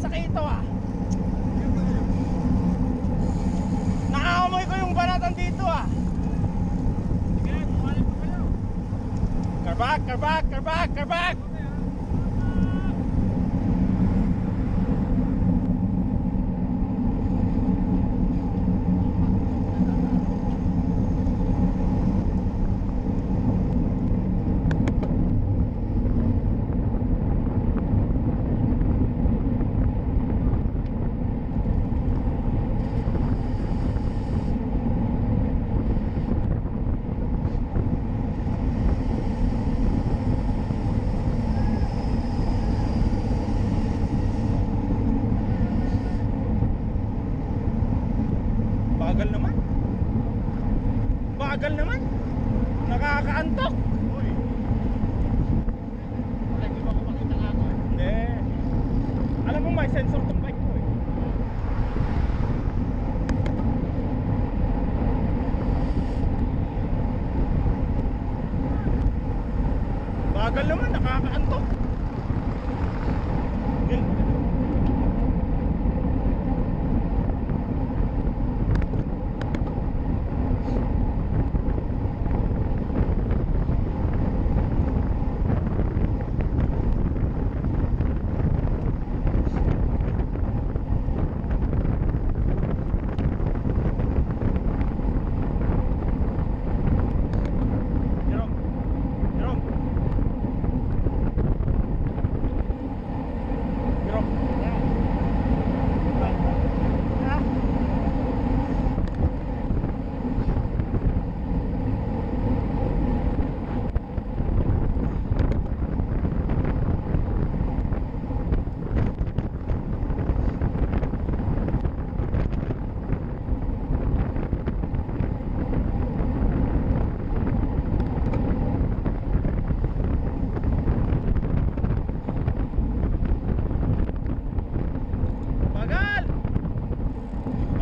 sasakay ito ah. Nakaamoy ko yung baratan dito ah. Karbak, karbak, karbak, karbak. Bagal naman. Bagal naman. Nakakaantok. Uy. Bakit di ba ko makita nga ako eh? Hindi. Alam mo may sensor tong bike ko eh. Bagal naman. Nakakaantok.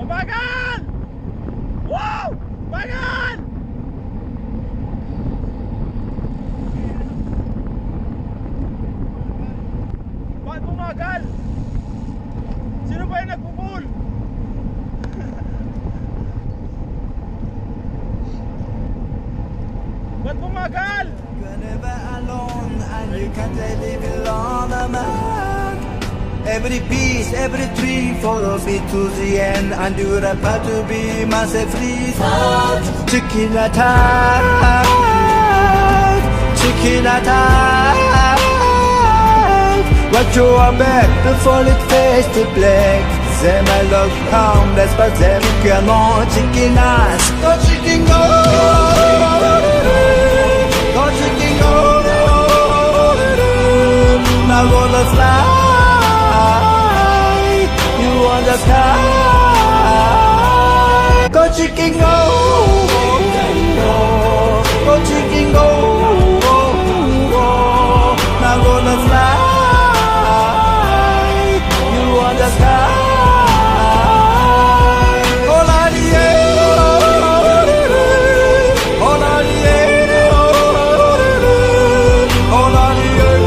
Bagal! Wow! Bagal! Bakit bumagal? Sino ba yung nagpupul? Ba't bumagal? You're never alone and you can't live alone, man. Every piece, every tree follows me to the end, and you're about to be myself free. Chicken attack, chicken attack. Watch your back before it fades to black. Them I love countless, but them cannot chicken ass. Go chicken go, go chicken go. Now wanna fly. On the sky, go chicken go, go chicken go, now gonna fly, you on the sky, all on the air, all on the air, all on the air.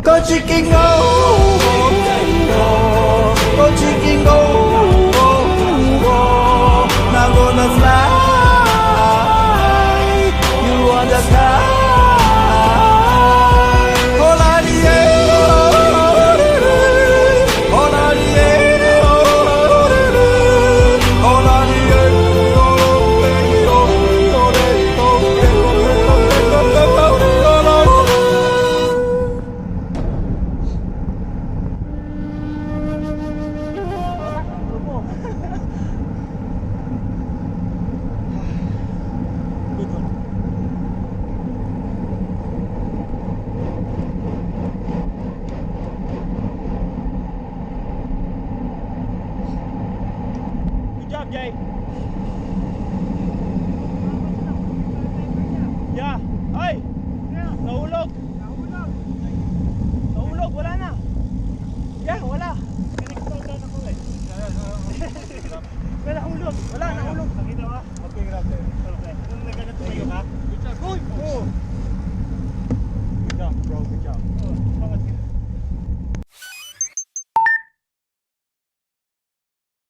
Go chicken go, go chicken go.